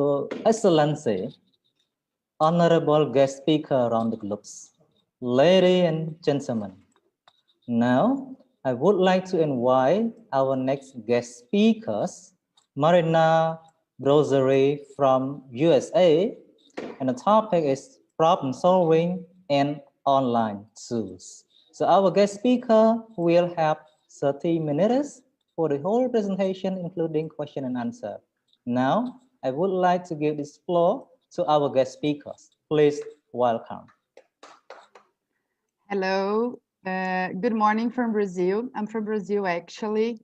So, Excellency, honorable guest speaker around the globe, ladies and gentlemen, now I would like to invite our next guest speakers, Marina Brozeri from USA, and the topic is problem solving and online tools. So our guest speaker will have 30 minutes for the whole presentation, including question and answer. Now, I would like to give this floor to our guest speakers. Please welcome. Hello, good morning from Brazil. I'm from Brazil, actually.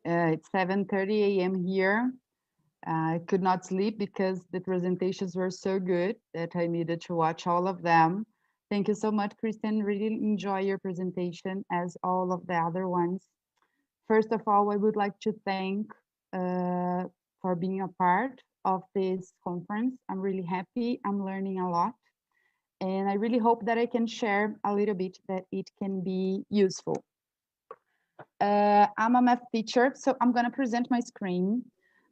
It's 7:30 a.m. here. I could not sleep because the presentations were so good that I needed to watch all of them. Thank you so much, Kristen. Really enjoy your presentation as all of the other ones. First of all, I would like to thank for being a part of this conference. I'm really happy. I'm learning a lot. And I really hope that I can share a little bit that it can be useful. I'm a math teacher, so I'm going to present my screen,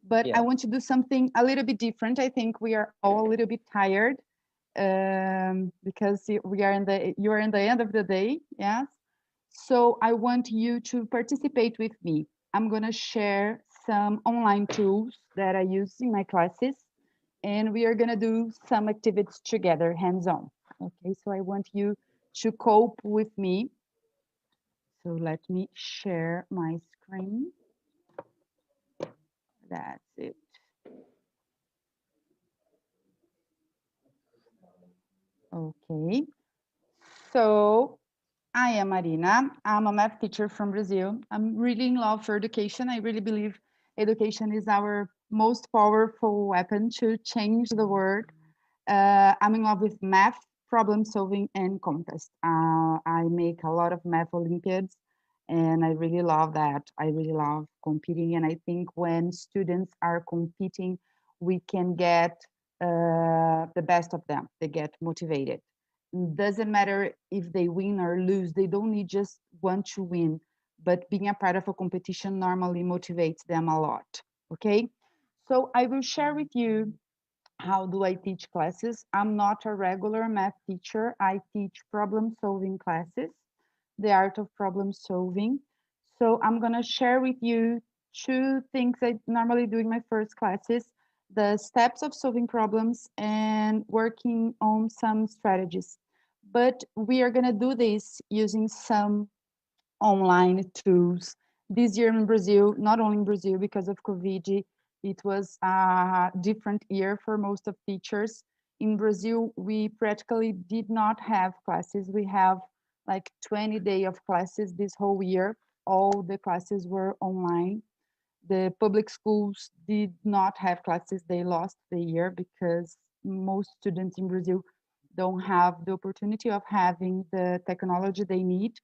but I want to do something a little bit different. I think we are all a little bit tired because you are in the end of the day, yes? So I want you to participate with me. I'm going to share some online tools that I use in my classes, and we are going to do some activities together, hands-on. Okay, so I want you to cope with me. So let me share my screen. That's it. Okay, so I am Marina. I'm a math teacher from Brazil. I'm really in love for education. I really believe education is our most powerful weapon to change the world. I'm in love with math, problem solving, and contest. I make a lot of math Olympiads, and I really love that. I really love competing, and I think when students are competing, we can get the best of them. They get motivated. Doesn't matter if they win or lose. They don't need just want to win, but being a part of a competition normally motivates them a lot. Okay, so I will share with you how do I teach classes. I'm not a regular math teacher. I teach problem solving classes, the art of problem solving. So I'm going to share with you two things I normally do in my first classes, the steps of solving problems and working on some strategies. But we are going to do this using some online tools. This year in Brazil, not only in Brazil because of COVID, it was a different year for most of teachers. In Brazil, we practically did not have classes. We have like 20 days of classes this whole year. All the classes were online. The public schools did not have classes. They lost the year because most students in Brazil don't have the opportunity of having the technology they need.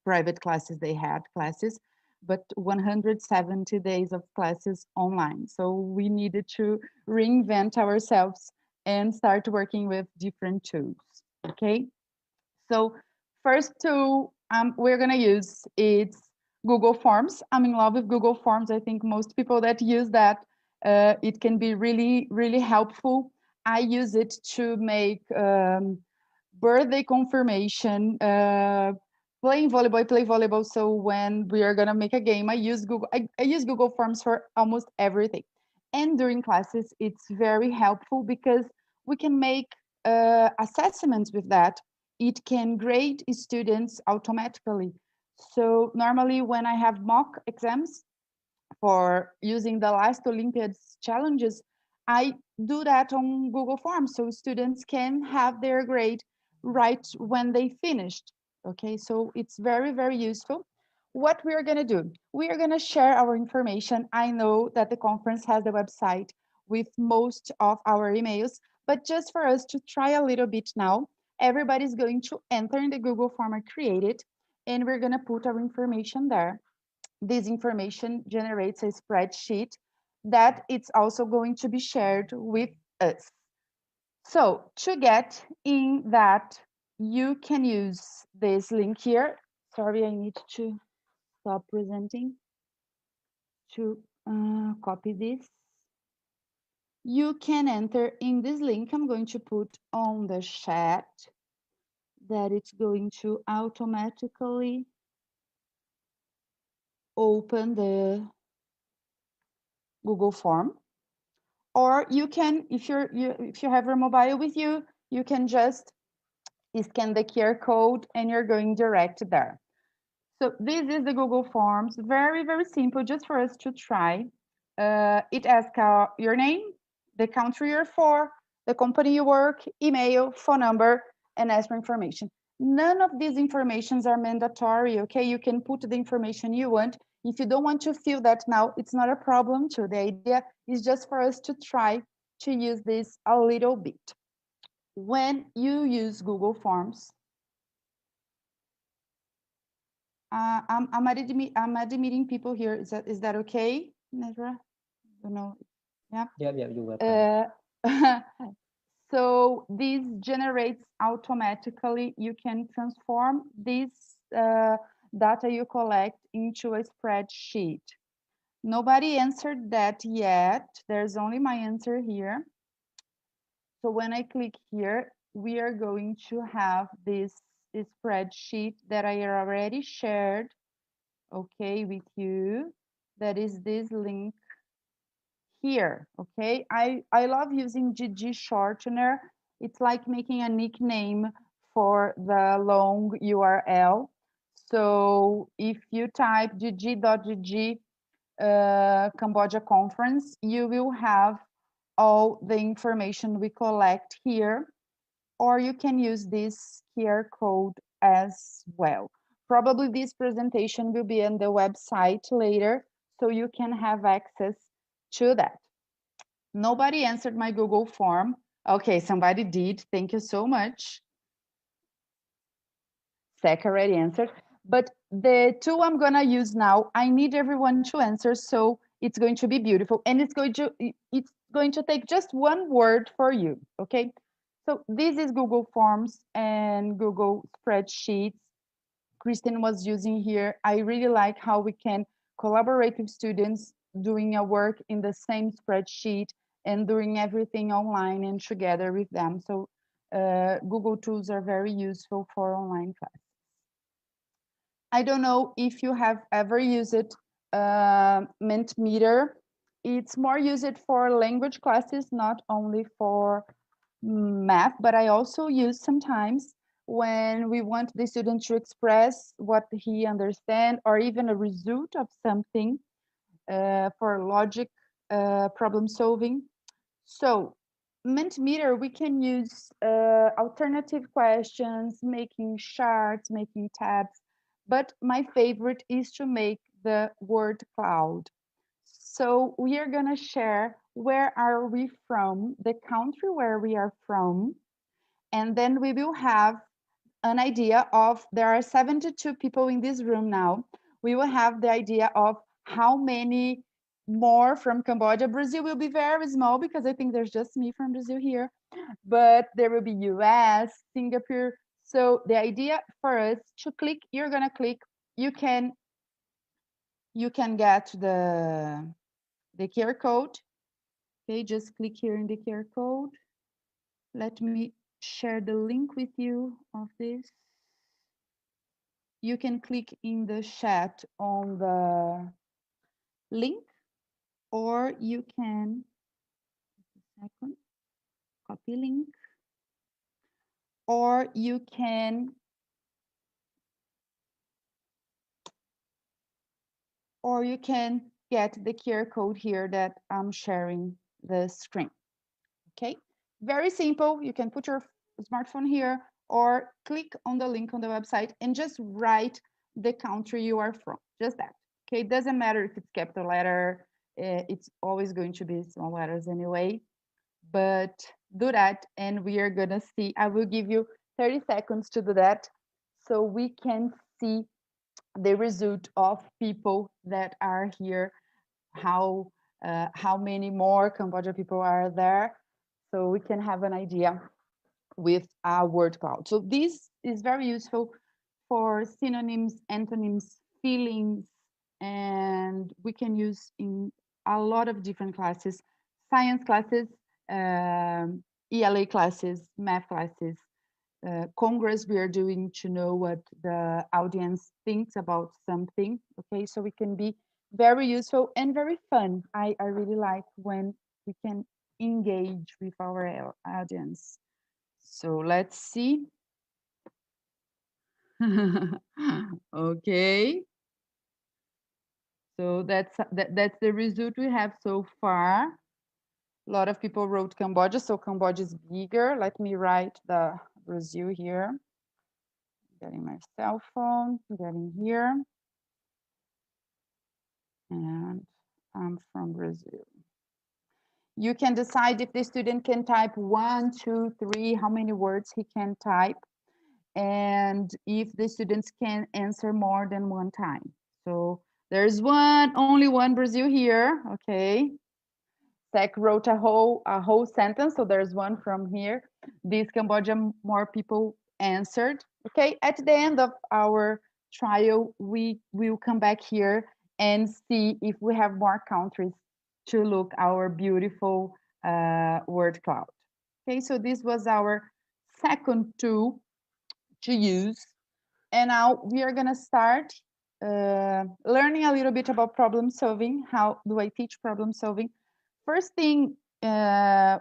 Private classes, they had classes, but 170 days of classes online. So we needed to reinvent ourselves and start working with different tools. Okay, so first tool we're gonna use is Google Forms. I'm in love with Google Forms. I think most people that use that, it can be really, really helpful. I use it to make birthday confirmation, playing volleyball. I play volleyball, so when we are gonna make a game, I use Google Forms for almost everything. And during classes, it's very helpful because we can make assessments with that. It can grade students automatically. So normally when I have mock exams for using the last Olympiads challenges, I do that on Google Forms so students can have their grade right when they finished. Okay, so it's very, very useful. What we are going to do, we are going to share our information. I know that the conference has the website with most of our emails, but just for us to try a little bit now, everybody's going to enter in the Google form I created, and we're going to put our information there. This information generates a spreadsheet that it's also going to be shared with us. So to get in that, you can use this link here. Sorry, I need to stop presenting to copy this. you can enter in this link. I'm going to put on the chat that it's going to automatically open the Google form. Or you can, if you have your mobile with you, you can just scan the QR code and you're going direct there. So this is the Google Forms, very, very simple, just for us to try. It asks your name, the country you're for, the company you work, email, phone number, and ask for information. None of these informations are mandatory, okay? You can put the information you want. If you don't want to fill that now, it's not a problem too. The idea is just for us to try to use this a little bit. When you use Google Forms, I'm admitting people here. Is that okay, Nezra? You know, yeah. Yeah, you're welcome. So this generates automatically. You can transform this data you collect into a spreadsheet. Nobody answered that yet. There's only my answer here. So when I click here, we are going to have this spreadsheet that I already shared, okay, with you. That is this link here, okay? I love using GG shortener. It's like making a nickname for the long URL. So if you type gg.gg Cambodia conference, you will have all the information we collect here, or you can use this QR code as well. Probably this presentation will be on the website later, so you can have access to that. Nobody answered my Google form. Okay, somebody did. Thank you so much. Zach already answered. But the two I'm gonna use now, I need everyone to answer, so it's going to be beautiful. And it's going to take just one word for you, okay? So this is Google Forms and Google Spreadsheets. Kristen was using here. I really like how we can collaborate with students doing a work in the same spreadsheet and doing everything online and together with them. So Google tools are very useful for online classes. I don't know if you have ever used Mentimeter. It's more used for language classes, not only for math, but I also use sometimes when we want the student to express what he understands or even a result of something for logic problem solving. So Mentimeter, we can use alternative questions, making charts, making tabs, but my favorite is to make the word cloud. So we are gonna share where are we from, the country where we are from, and then we will have an idea of, there are 72 people in this room now. We will have the idea of how many more from Cambodia. Brazil will be very small because I think there's just me from Brazil here, but there will be US, Singapore. So the idea for us to click, you're gonna click, you can get the QR code. Okay, just click here in the QR code. Let me share the link with you of this. You can click in the chat on the link, or you can, second, copy link, or you can get the QR code here that I'm sharing the screen. Okay, very simple. You can put your smartphone here or click on the link on the website and just write the country you are from, just that. Okay, it doesn't matter if it's capital letter, it's always going to be small letters anyway, but do that and we are gonna see. I will give you 30 seconds to do that so we can see the result of people that are here, how many more Cambodia people are there, so we can have an idea with our word cloud. So this is very useful for synonyms, antonyms, feelings, and we can use in a lot of different classes. science classes, ELA classes, math classes, Congress we are doing to know what the audience thinks about something. Okay, so we can be very useful and very fun. I really like when we can engage with our audience. So let's see. Okay. So that's the result we have so far. A lot of people wrote Cambodia, so Cambodia is bigger. Let me write the Brazil here. Getting my cell phone, getting here. And I'm from Brazil. You can decide if the student can type 1, 2, 3, how many words he can type, and if the students can answer more than one time. So there's only one Brazil here, okay. Sek wrote a whole sentence, so there's one from here. This Cambodia, more people answered. Okay, at the end of our trial, we will come back here and see if we have more countries to look our beautiful word cloud. Okay, so this was our second tool to use. And now we are gonna start learning a little bit about problem solving. How do I teach problem solving? First thing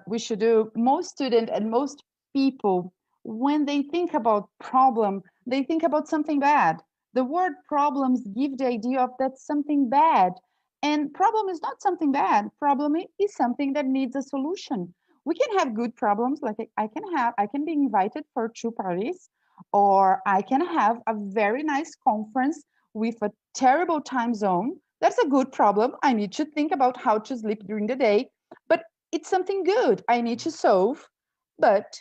we should do, most students and most people, when they think about problem, they think about something bad. The word problems give the idea of that's something bad. And problem is not something bad. Problem is something that needs a solution. We can have good problems, like I can be invited for 2 parties, or I can have a very nice conference with a terrible time zone. That's a good problem. I need to think about how to sleep during the day, but it's something good I need to solve, but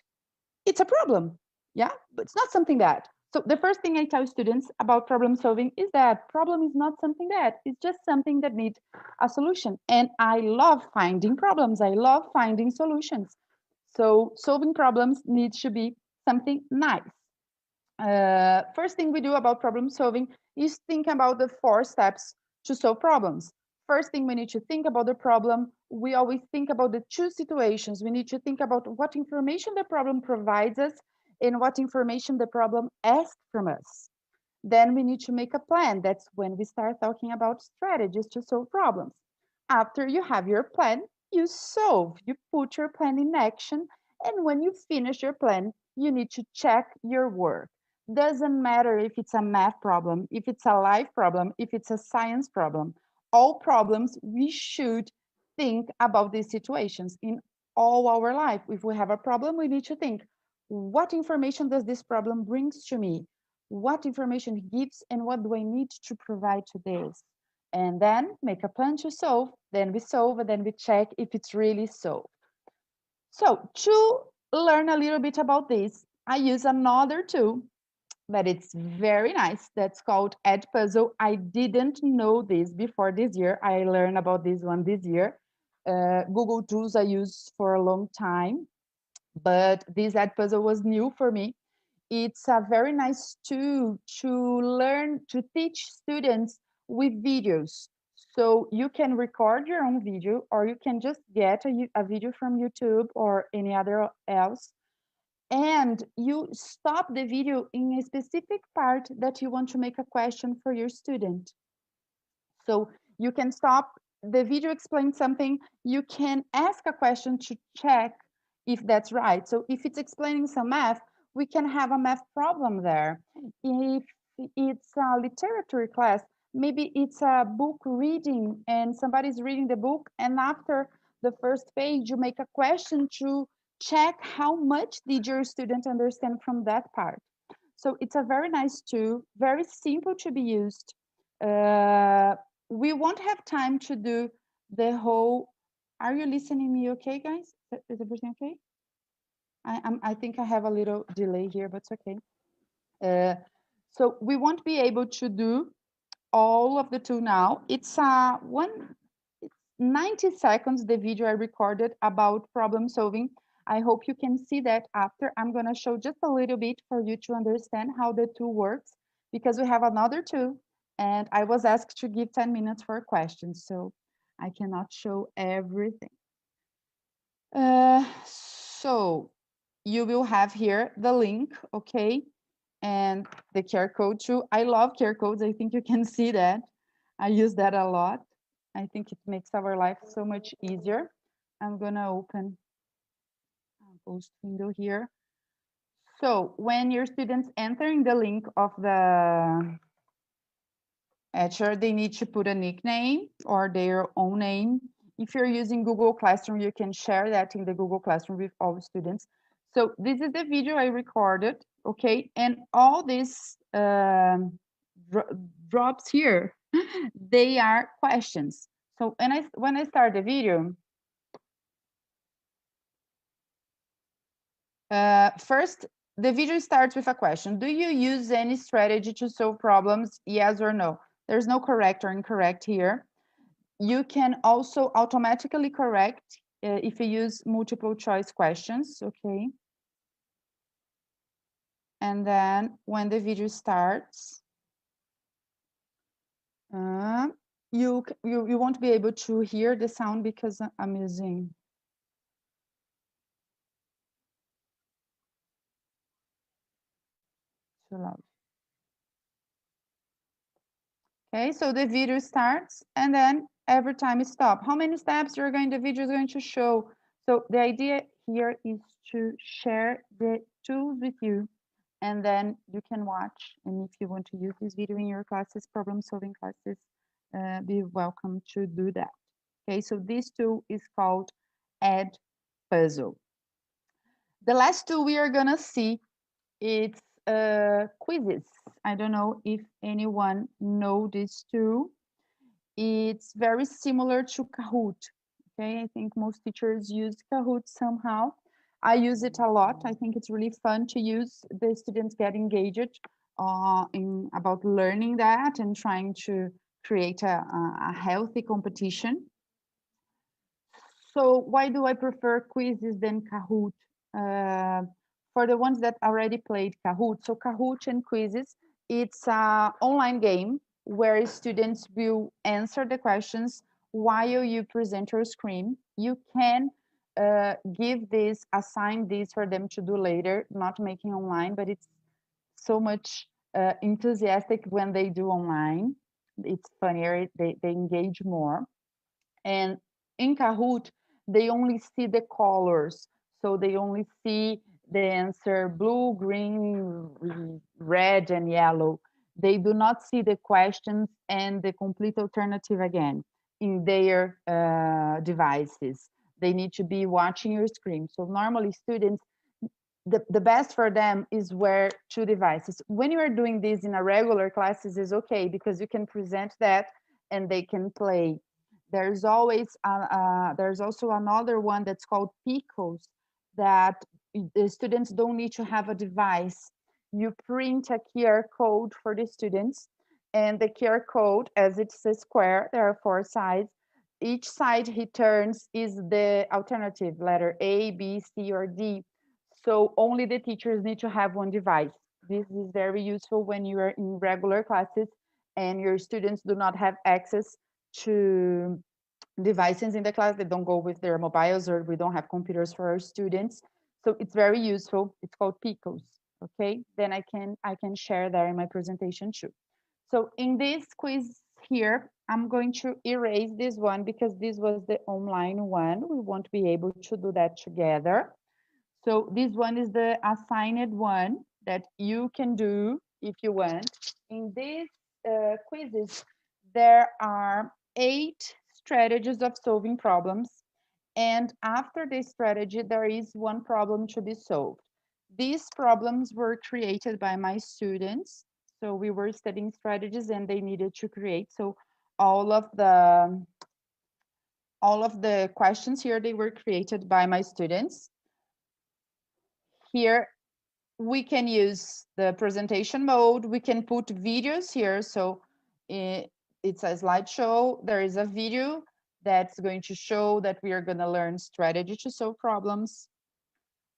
it's a problem. Yeah, but it's not something bad. So the first thing I tell students about problem solving is that problem is not something bad. It's just something that needs a solution. And I love finding problems. I love finding solutions. So solving problems needs to be something nice. First thing we do about problem solving is think about the 4 steps to solve problems. First thing we need to think about the problem. We always think about the 2 situations. We need to think about what information the problem provides us and what information the problem asks from us. Then we need to make a plan. That's when we start talking about strategies to solve problems. After you have your plan, you solve, you put your plan in action. And when you finish your plan, you need to check your work. Doesn't matter if it's a math problem, if it's a life problem, if it's a science problem. All problems, we should think about these situations in all our life. If we have a problem, we need to think, what information does this problem brings to me? What information it gives and what do I need to provide to this? And then make a plan to solve, then we solve, and then we check if it's really solved. So to learn a little bit about this, I use another tool, but it's very nice. That's called Edpuzzle. I didn't know this before this year. I learned about this one this year. Google tools I use for a long time, but this Edpuzzle was new for me. It's a very nice tool to learn, to teach students with videos. So you can record your own video, or you can just get a video from YouTube or any other else, and you stop the video in a specific part that you want to make a question for your student. So you can stop the video, explain something, you can ask a question to check if that's right. So if it's explaining some math, we can have a math problem there. If it's a literature class, maybe it's a book reading and somebody's reading the book, and after the first page, you make a question to check how much did your student understand from that part. So it's a very nice tool, very simple to be used. We won't have time to do the whole. Are you listening me okay, guys? Is everything okay? I think I have a little delay here, but it's okay. So we won't be able to do all of the tool now. It's 90 seconds, the video I recorded about problem solving. I hope you can see that after. I'm gonna show just a little bit for you to understand how the tool works, because we have another tool and I was asked to give 10 minutes for questions, so I cannot show everything. So you will have here the link, okay, and the QR code too. I love QR codes. I think you can see that. I use that a lot. I think it makes our life so much easier. I'm gonna open a post window here. So when your students entering the link of the Etcher, they need to put a nickname or their own name. If you're using Google Classroom, you can share that in the Google Classroom with all students. So this is the video I recorded, okay? And all these drops here, they are questions. So when I start the video, first, the video starts with a question. Do you use any strategy to solve problems? Yes or no? There's no correct or incorrect here. You can also automatically correct if you use multiple choice questions, okay? And then when the video starts, you won't be able to hear the sound because I'm using too loud. Okay, so the video starts and then every time it stops. How many steps the video is going to show? So the idea here is to share the tools with you, and then you can watch. And if you want to use this video in your classes, problem solving classes, be welcome to do that. Okay, so this tool is called Edpuzzle. The last tool we are gonna see, it's quizzes. I don't know if anyone know this tool. It's very similar to Kahoot. Okay, I think most teachers use Kahoot somehow. I use it a lot. I think it's really fun to use. The students get engaged in about learning that and trying to create a healthy competition. So why do I prefer quizzes than Kahoot? For the ones that already played Kahoot. So Kahoot and quizzes, it's an online game where students will answer the questions while you present your screen. You can assign this for them to do later, not making online, but it's so much enthusiastic when they do online. It's funnier, they engage more. And in Kahoot, they only see the colors. So they only see the answer blue, green, red, and yellow. They do not see the questions and the complete alternative again in their devices. They need to be watching your screen. So normally students, the best for them is wear two devices. When you are doing this in a regular classes is okay because you can present that and they can play. There's always there's also another one that's called Pickles that the students don't need to have a device. You print a QR code for the students, and the QR code, as it's a square, there are 4 sides. Each side he turns is the alternative letter A, B, C, or D. So only the teachers need to have one device. This is very useful when you are in regular classes and your students do not have access to devices in the class. They don't go with their mobiles, or we don't have computers for our students. So it's very useful. It's called Pickles. Okay, then I can share there in my presentation too. So in this quiz here, I'm going to erase this one because this was the online one. We won't be able to do that together. So this one is the assigned one that you can do if you want. In these quizzes, there are 8 strategies of solving problems. And after this strategy, there is one problem to be solved. These problems were created by my students. So we were studying strategies and they needed to create. So all of the questions here, they were created by my students. Here, we can use the presentation mode. We can put videos here. So it's a slideshow. There is a video that's going to show that we are going to learn strategy to solve problems.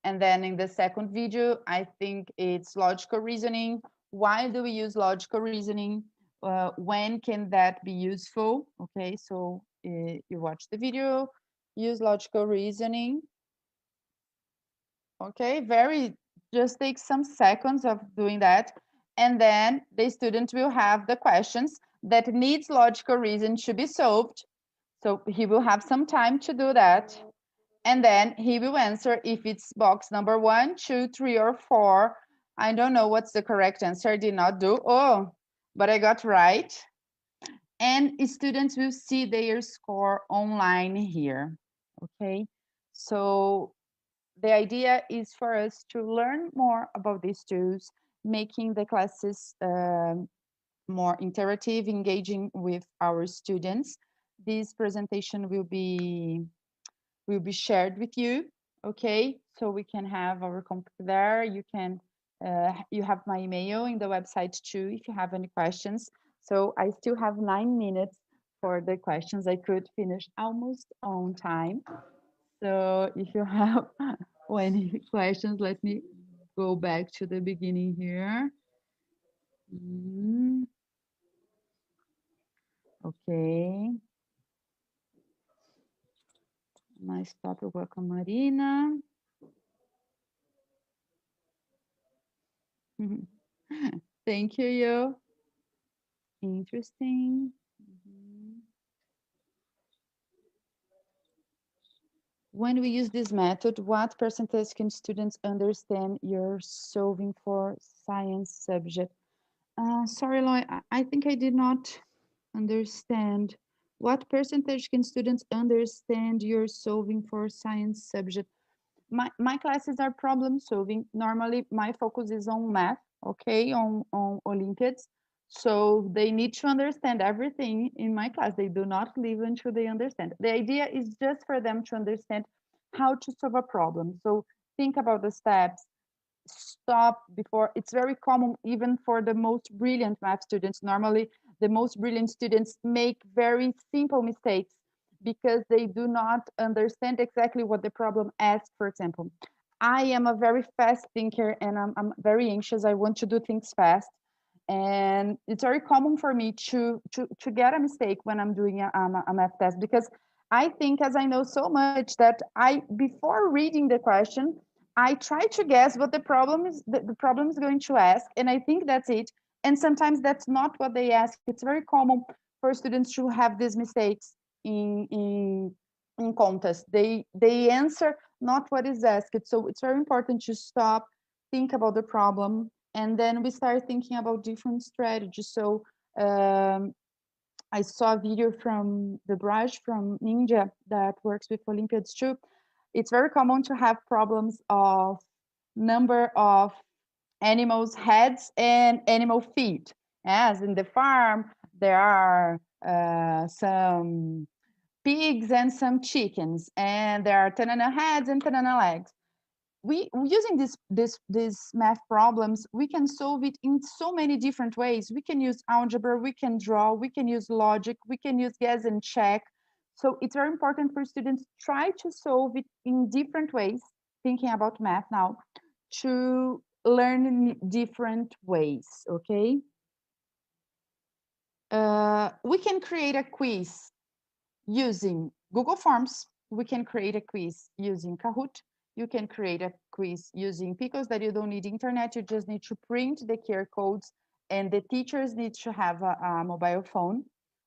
And then in the second video, I think it's logical reasoning. Why do we use logical reasoning? When can that be useful? Okay, so you watch the video, use logical reasoning. Okay, just take some seconds of doing that. And then the student will have the questions that needs logical reason to be solved. So he will have some time to do that. And then he will answer if it's box number 1, 2, 3, or 4. I don't know what's the correct answer. I did not do. Oh, but I got right. And students will see their score online here. Okay, so the idea is for us to learn more about these tools, making the classes more interactive, engaging with our students. This presentation will be shared with you, okay? So we can have our computer there. You have my email in the website too if you have any questions. So I still have 9 minutes for the questions. I could finish almost on time. So if you have any questions, let me go back to the beginning here. Okay. Nice topic. Welcome, Marina. Thank you, Yo. Interesting. When we use this method, what percentage can students understand you're solving for science subject? Sorry, Loy, I think I did not understand. What percentage can students understand you're solving for science subject? My classes are problem solving. Normally, my focus is on math, okay, on Olympiads. So they need to understand everything in my class. They do not leave until they understand. The idea is just for them to understand how to solve a problem. So think about the steps, stop before. It's very common even for the most brilliant math students. Normally, the most brilliant students make very simple mistakes because they do not understand exactly what the problem asks. For example, I am a very fast thinker and I'm very anxious. I want to do things fast. And it's very common for me to get a mistake when I'm doing a math test, because I think, as I know so much, that before reading the question, I try to guess what the problem is going to ask, and I think that's it. And sometimes that's not what they ask. It's very common for students to have these mistakes in contests. They answer not what is asked. So it's very important to stop, think about the problem, and then we start thinking about different strategies. So I saw a video from the Braj from India that works with Olympiads too. It's very common to have problems of number of animals' heads and animal feet. As in the farm, there are some pigs and some chickens, and there are 10 heads and 10 legs. We using this math problems, we can solve it in so many different ways. We can use algebra, we can draw, we can use logic, we can use guess and check. So it's very important for students try to solve it in different ways, thinking about math now, to learn in different ways. Okay, we can create a quiz using Google Forms. We can create a quiz using Kahoot. You can create a quiz using Picos that you don't need internet. You just need to print the QR codes, and the teachers need to have a mobile phone.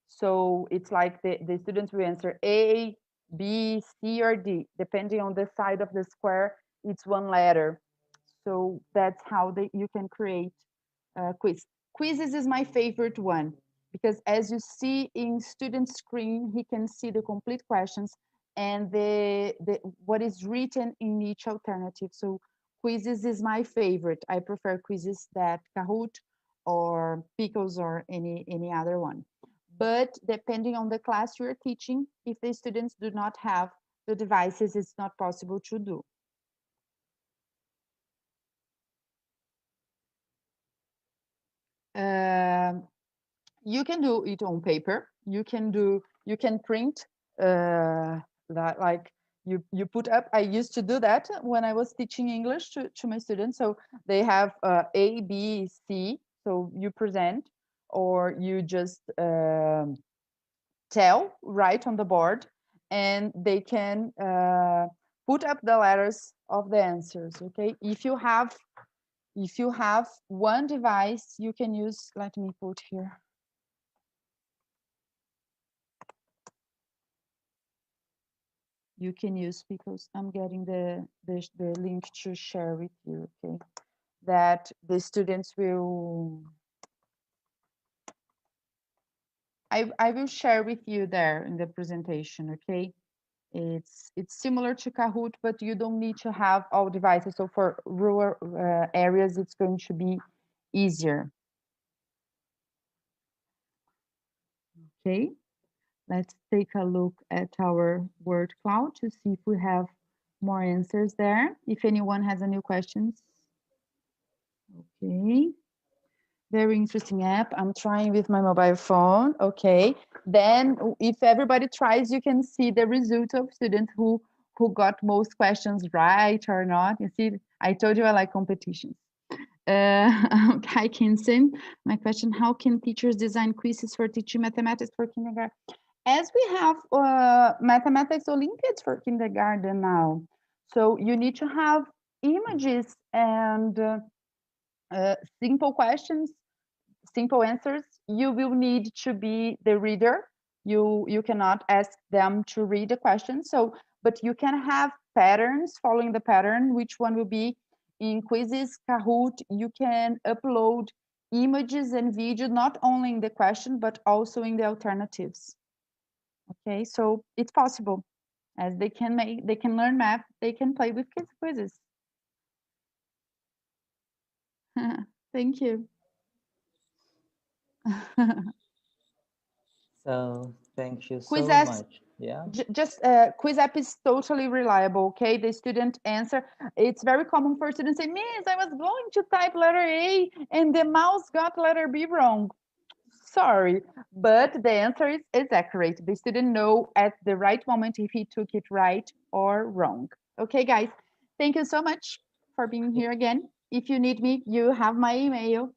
So it's like the students will answer A, B, C, or D, depending on the side of the square, it's one letter. So that's how you can create a quiz. Quizzes is my favorite one, because as you see in student screen, he can see the complete questions and what is written in each alternative. So quizzes is my favorite. I prefer quizzes that Kahoot or Picos or any other one. But depending on the class you're teaching, if the students do not have the devices, it's not possible to do. You can do it on paper. You can print that, like you put up. I used to do that when I was teaching English to my students. So they have A, B, C. So you present, or you just tell right on the board, and they can put up the letters of the answers, okay? If you have one device, you can use, let me put here. You can use, because I'm getting the link to share with you, okay? That the students will, I will share with you there in the presentation, okay? It's similar to Kahoot, but you don't need to have all devices. So for rural areas, it's going to be easier. Okay, let's take a look at our word cloud to see if we have more answers there. If anyone has any questions. Okay. Very interesting app. I'm trying with my mobile phone. Okay. Then if everybody tries, you can see the result of students who got most questions right or not. You see, I told you I like competitions. Hi, Kinson. My question, how can teachers design quizzes for teaching mathematics for kindergarten? As we have mathematics Olympiads for kindergarten now, so you need to have images and simple questions, simple answers. You will need to be the reader. You cannot ask them to read the question. So, but you can have patterns, following the pattern, which one will be in quizzes, Kahoot. You can upload images and video, not only in the question, but also in the alternatives. Okay, so it's possible. As they can learn math, they can play with kids quizzes. Thank you. So thank you Quiz so much. Yeah. Just quiz app is totally reliable. Okay, the student answer. It's very common for students say, "Miss, I was going to type letter A and the mouse got letter B wrong." Sorry, but the answer is accurate. The student know at the right moment if he took it right or wrong. Okay, guys, thank you so much for being here again. If you need me, you have my email.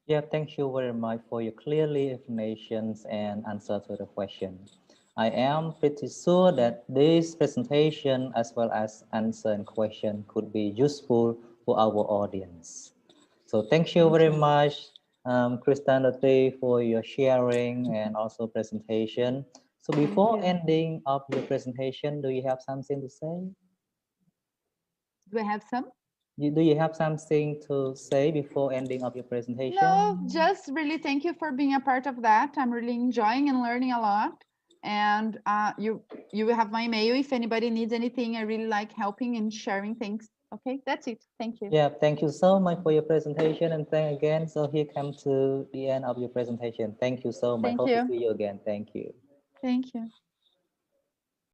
Yeah, thank you very much for your clearly explanations and answer to the question. I am pretty sure that this presentation as well as answer and question could be useful for our audience. So thank you very much, Christianity, for your sharing and also presentation. So before ending up your presentation, do you have something to say? Do I have some? Do you have something to say before ending up your presentation? No, just really thank you for being a part of that. I'm really enjoying and learning a lot. And you have my email if anybody needs anything. I really like helping and sharing things. Okay, that's it. Thank you. Yeah, thank you so much for your presentation and thank again. So here comes to the end of your presentation. Thank you so much. Thank Hope to you. see you again. Thank you. Thank you.